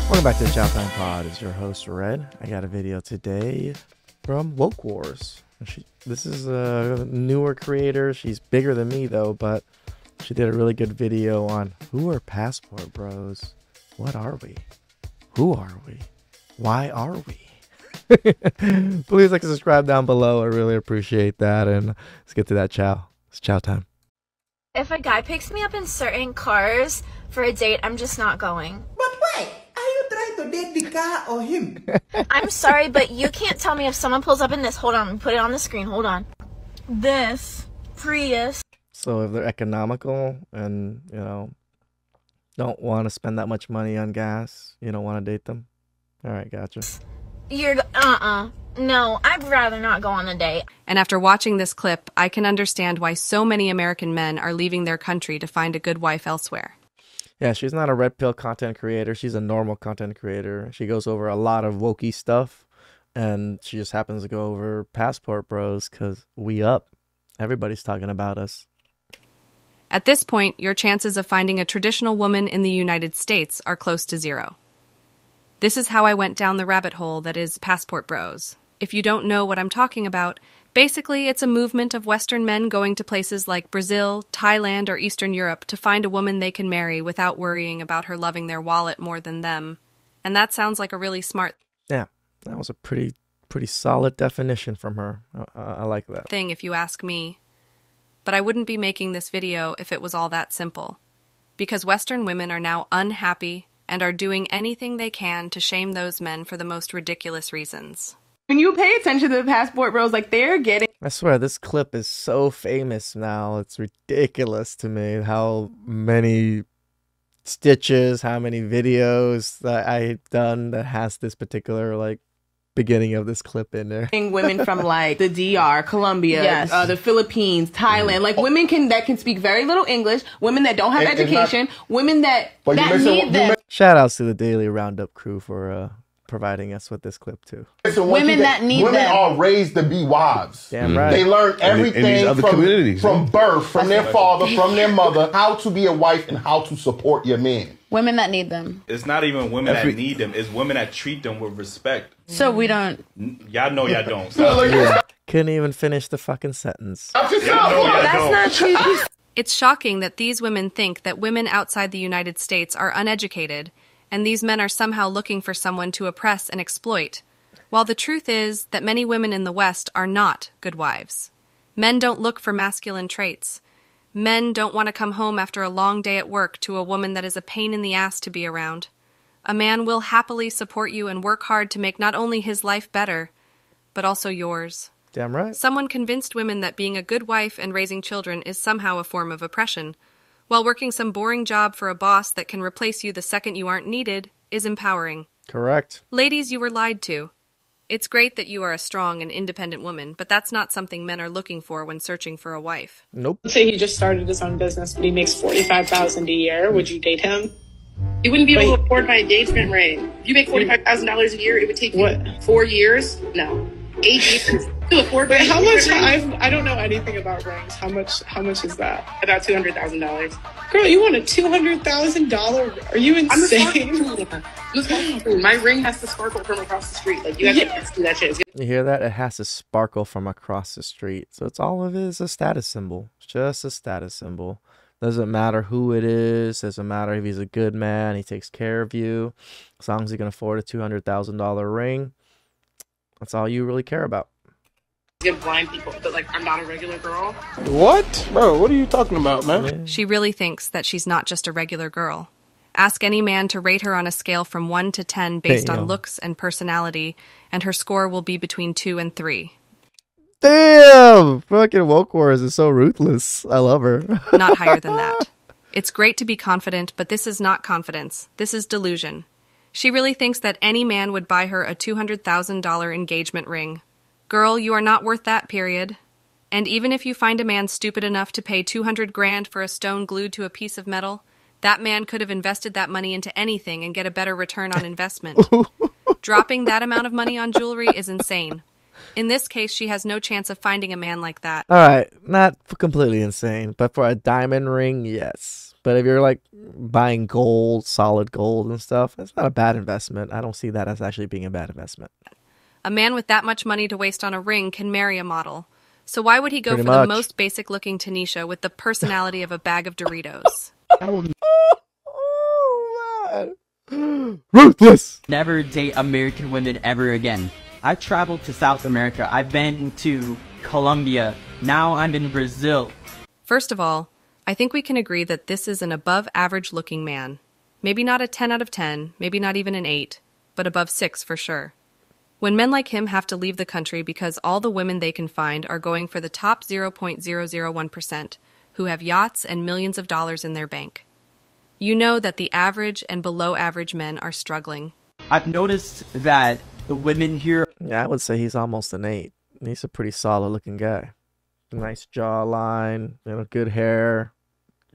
Welcome back to the Chow Time Pod. It's your host, Red. I got a video today from Woke Wars. This is a newer creator. She's bigger than me, though, but she did a really good video on who are passport bros? What are we? Who are we? Why are we? Please like and subscribe down below. I really appreciate that. And let's get to that chow. It's chow time. If a guy picks me up in certain cars for a date, I'm just not going. But why? Are you trying to date the car or him? I'm sorry, but you can't tell me if someone pulls up in this. Hold on, put it on the screen. Hold on. This Prius. So if they're economical and, don't want to spend that much money on gas, you don't want to date them? All right, gotcha. No, I'd rather not go on a date. And after watching this clip, I can understand why so many American men are leaving their country to find a good wife elsewhere. Yeah, she's not a red pill content creator. She's a normal content creator. She goes over a lot of wokey stuff, and she just happens to go over passport bros because we up. Everybody's talking about us. At this point, your chances of finding a traditional woman in the United States are close to zero. This is how I went down the rabbit hole that is passport bros. If you don't know what I'm talking about, basically it's a movement of Western men going to places like Brazil, Thailand, or Eastern Europe to find a woman they can marry without worrying about her loving their wallet more than them. And that sounds like a really smart Yeah, that was a pretty solid definition from her. I like that. thing if you ask me. But I wouldn't be making this video if it was all that simple. Because Western women are now unhappy and are doing anything they can to shame those men for the most ridiculous reasons. When you pay attention to the passport bros, like they're getting I swear, this clip is so famous now. It's ridiculous to me how many stitches, how many videos that I've done that has this particular, beginning of this clip in there. women from like the DR, Colombia, Yes. the Philippines, Thailand, like women that can speak very little English, women that don't have education, women that need them. Shout outs to the Daily Roundup crew for providing us with this clip too. Women that need women are raised to be wives. Damn right. They learn everything in these other communities. from birth, from their father, from their mother, how to be a wife and how to support your man. Women that need them. It's not even women that need them. It's women that treat them with respect. So we don't. Y'all know y'all don't. Yeah. Couldn't even finish the fucking sentence. That's not true. It's shocking that these women think that women outside the United States are uneducated, and these men are somehow looking for someone to oppress and exploit, while the truth is that many women in the West are not good wives. Men don't look for masculine traits. Men don't want to come home after a long day at work to a woman that is a pain in the ass to be around. A man will happily support you and work hard to make not only his life better, but also yours. Damn right. Someone convinced women that being a good wife and raising children is somehow a form of oppression, while working some boring job for a boss that can replace you the second you aren't needed is empowering. Correct. Ladies, you were lied to. It's great that you are a strong and independent woman, but that's not something men are looking for when searching for a wife. Nope. Let's say he just started his own business, but he makes $45,000 a year. Would you date him? You wouldn't be able to afford my engagement ring. If you make $45,000 a year, it would take you 4 years? No. 8 years to afford. But how much? I don't know anything about rings. How much is that? About $200,000. Girl, you want a $200,000? Are you insane? My ring has to sparkle from across the street. Like you have to see that shit. You hear that? It has to sparkle from across the street. So it's all of it is a status symbol. It's just a status symbol. Doesn't matter who it is. Doesn't matter if he's a good man. He takes care of you. As long as he can afford a $200,000 ring. That's all you really care about. Give blind people, but I'm not a regular girl. What? Bro, what are you talking about, man? Yeah. She really thinks that she's not just a regular girl. Ask any man to rate her on a scale from 1 to 10 based on looks and personality, and her score will be between 2 and 3. Damn! Fucking Woke Wars is so ruthless. I love her. Not higher than that. It's great to be confident, but this is not confidence. This is delusion. She really thinks that any man would buy her a $200,000 engagement ring. Girl, you are not worth that, period. And even if you find a man stupid enough to pay $200,000 for a stone glued to a piece of metal, that man could have invested that money into anything and get a better return on investment. Dropping that amount of money on jewelry is insane. In this case, she has no chance of finding a man like that. All right, not completely insane, but for a diamond ring, yes. But if you're like buying gold, solid gold and stuff, that's not a bad investment. I don't see that as actually being a bad investment. A man with that much money to waste on a ring can marry a model. So why would he go Pretty for much. the most basic looking Tanisha with the personality of a bag of Doritos? Oh, man. Ruthless. Never date American women ever again. I've traveled to South America. I've been to Colombia. Now I'm in Brazil. First of all, I think we can agree that this is an above average looking man. Maybe not a 10 out of 10, maybe not even an 8, but above 6 for sure. When men like him have to leave the country because all the women they can find are going for the top 0.001%, who have yachts and millions of dollars in their bank. You know that the average and below average men are struggling. I've noticed that the women here... Yeah, I would say he's almost an 8. He's a pretty solid looking guy. Nice jawline, good hair,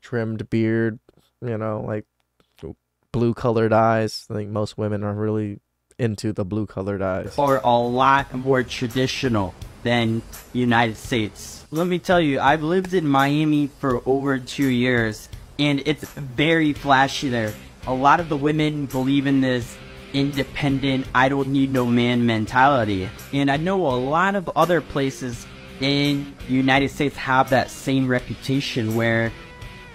trimmed beard, like blue colored eyes. I think most women are really into the blue colored eyes. Are a lot more traditional than United States. Let me tell you, I've lived in Miami for over 2 years, and it's very flashy there. A lot of the women believe in this independent, I don't need no man mentality. And I know a lot of other places in the United States have that same reputation where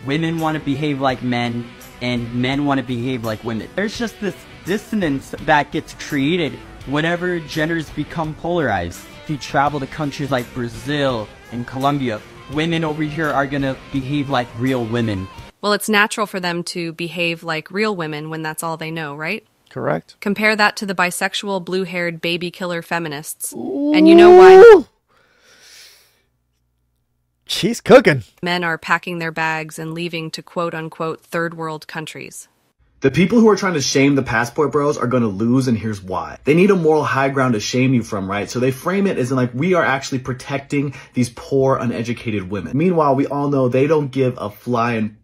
women want to behave like men and men want to behave like women. There's just this dissonance that gets created whenever genders become polarized. If you travel to countries like Brazil and Colombia, women over here are gonna behave like real women. Well, it's natural for them to behave like real women when that's all they know, right? Correct. Compare that to the bisexual, blue-haired, baby killer feminists. Ooh. And you know why? She's cooking. Men are packing their bags and leaving to quote-unquote third world countries. The people who are trying to shame the passport bros are going to lose, and here's why. They need a moral high ground to shame you from, right? So they frame it as in like, we are actually protecting these poor, uneducated women. Meanwhile, we all know they don't give a flying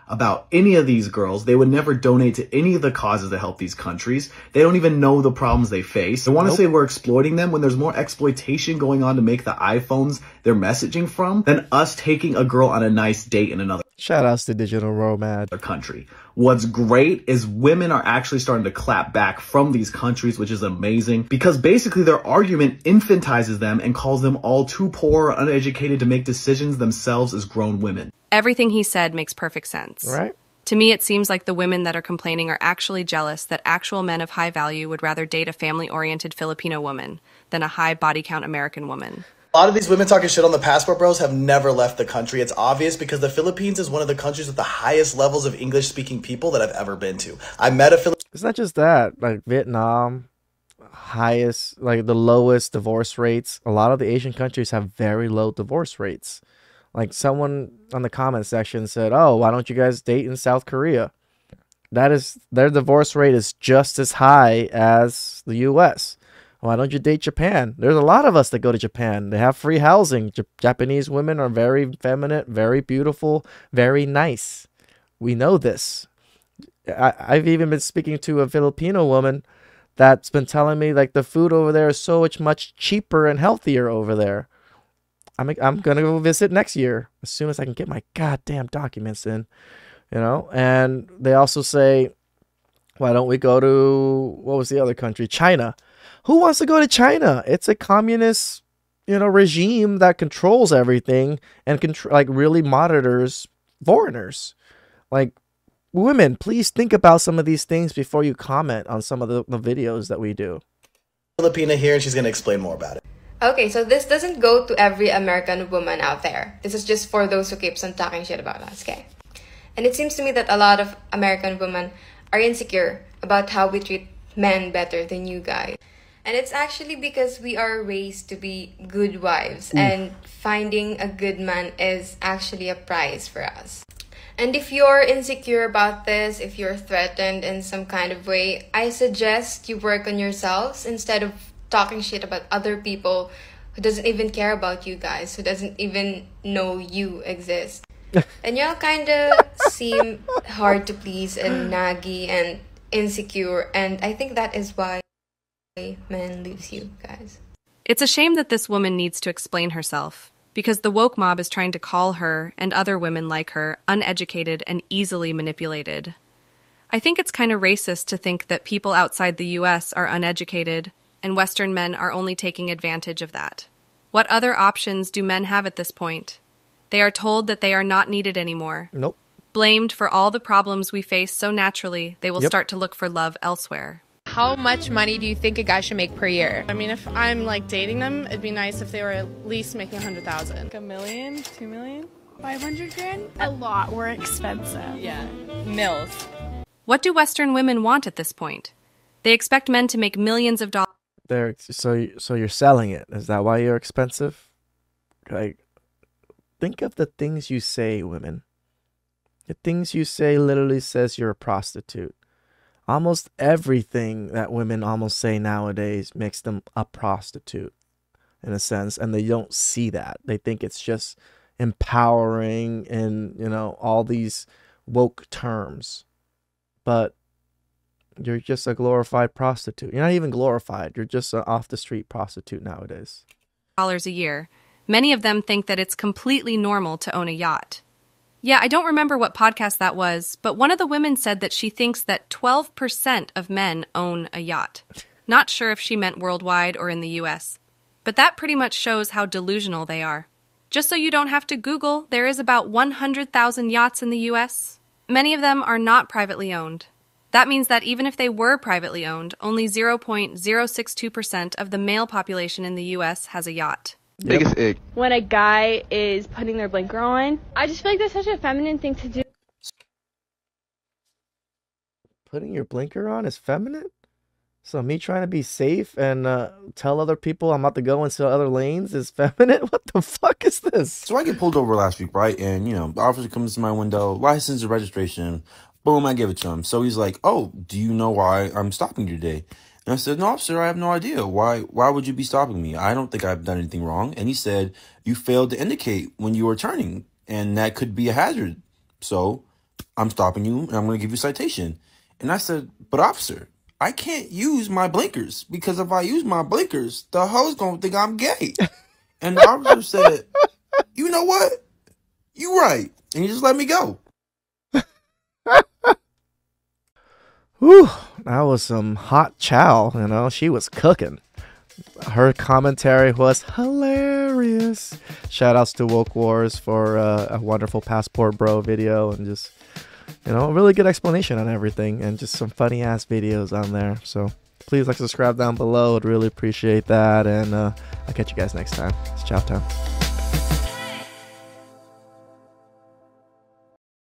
about any of these girls. They would never donate to any of the causes that help these countries. They don't even know the problems they face. They want to say we're exploiting them when there's more exploitation going on to make the iPhones they're messaging from than us taking a girl on a nice date in another shout outs to digital nomad country. What's great is women are actually starting to clap back from these countries, which is amazing because basically their argument infantizes them and calls them all too poor or uneducated to make decisions themselves as grown women. Everything he said makes perfect sense. Right. To me, it seems like the women that are complaining are actually jealous that actual men of high value would rather date a family-oriented Filipino woman than a high body count American woman. A lot of these women talking shit on the passport bros have never left the country. It's obvious because the Philippines is one of the countries with the highest levels of English-speaking people that I've ever been to. I met a Filipino... It's not just that. Like Vietnam, highest, like the lowest divorce rates. A lot of the Asian countries have very low divorce rates. Like someone on the comment section said, oh, why don't you guys date in South Korea? That is, their divorce rate is just as high as the U.S. Why don't you date Japan? There's a lot of us that go to Japan. They have free housing. Japanese women are very feminine, very beautiful, very nice. We know this. I've even been speaking to a Filipino woman that's been telling me like the food over there is so much cheaper and healthier over there. I'm gonna go visit next year as soon as I can get my goddamn documents in, And they also say, why don't we go to, what was the other country? China. Who wants to go to China? It's a communist, regime that controls everything and really monitors foreigners. Like, women, please think about some of these things before you comment on some of the videos that we do. Filipina here, and she's gonna explain more about it. Okay, so this doesn't go to every American woman out there. This is just for those who keeps on talking shit about us, okay? And it seems to me that a lot of American women are insecure about how we treat men better than you guys. And it's actually because we are raised to be good wives, and finding a good man is actually a prize for us. And if you're insecure about this, if you're threatened in some kind of way, I suggest you work on yourselves instead of talking shit about other people who doesn't even care about you guys, who doesn't even know you exist. And y'all kind of seem hard to please and naggy and insecure, and I think that is why men leaves you guys. It's a shame that this woman needs to explain herself. because the woke mob is trying to call her and other women like her uneducated and easily manipulated. I think it's kind of racist to think that people outside the US are uneducated and Western men are only taking advantage of that. What other options do men have at this point? They are told that they are not needed anymore. Nope. Blamed for all the problems we face so naturally, they will start to look for love elsewhere. How much money do you think a guy should make per year? I mean, if I'm like dating them, it'd be nice if they were at least making 100,000. Like $1 million, $2 million, 500 grand? A lot. We're expensive. Yeah, mills. What do Western women want at this point? They expect men to make millions of dollars. So you're selling it. Is that why you're expensive? Like, think of the things you say, women. The things you say literally says you're a prostitute. Almost everything that women almost say nowadays makes them a prostitute, in a sense, and they don't see that. They think it's just empowering and, you know, all these woke terms. But you're just a glorified prostitute. You're not even glorified. You're just an off-the-street prostitute nowadays. A year. Many of them think that it's completely normal to own a yacht. Yeah, I don't remember what podcast that was, but one of the women said that she thinks that 12% of men own a yacht. Not sure if she meant worldwide or in the US. But that pretty much shows how delusional they are. Just so you don't have to Google, there is about 100,000 yachts in the US. Many of them are not privately owned. That means that even if they were privately owned, only 0.062% of the male population in the US has a yacht. Biggest ick. When a guy is putting their blinker on, I just feel like that's such a feminine thing to do. Putting your blinker on is feminine? So me trying to be safe and tell other people I'm about to go into other lanes is feminine? What the fuck is this? So I get pulled over last week, right? And, you know, the officer comes to my window, license and registration. Boom, I give it to him. So he's like, oh, do you know why I'm stopping you today? And I said, no, officer, I have no idea. Why would you be stopping me? I don't think I've done anything wrong. And he said, you failed to indicate when you were turning, and that could be a hazard. So I'm stopping you, and I'm going to give you a citation. And I said, but officer, I can't use my blinkers, because if I use my blinkers, the hoe's going to think I'm gay. And the officer said, you know what? You right. And he just let me go. Whew, that was some hot chow, you know, she was cooking. Her commentary was hilarious. Shout outs to Woke Wars for a wonderful Passport Bro video and just, you know, a really good explanation on everything and just some funny ass videos on there. So please like, subscribe down below. I'd really appreciate that. And I'll catch you guys next time. It's chow time.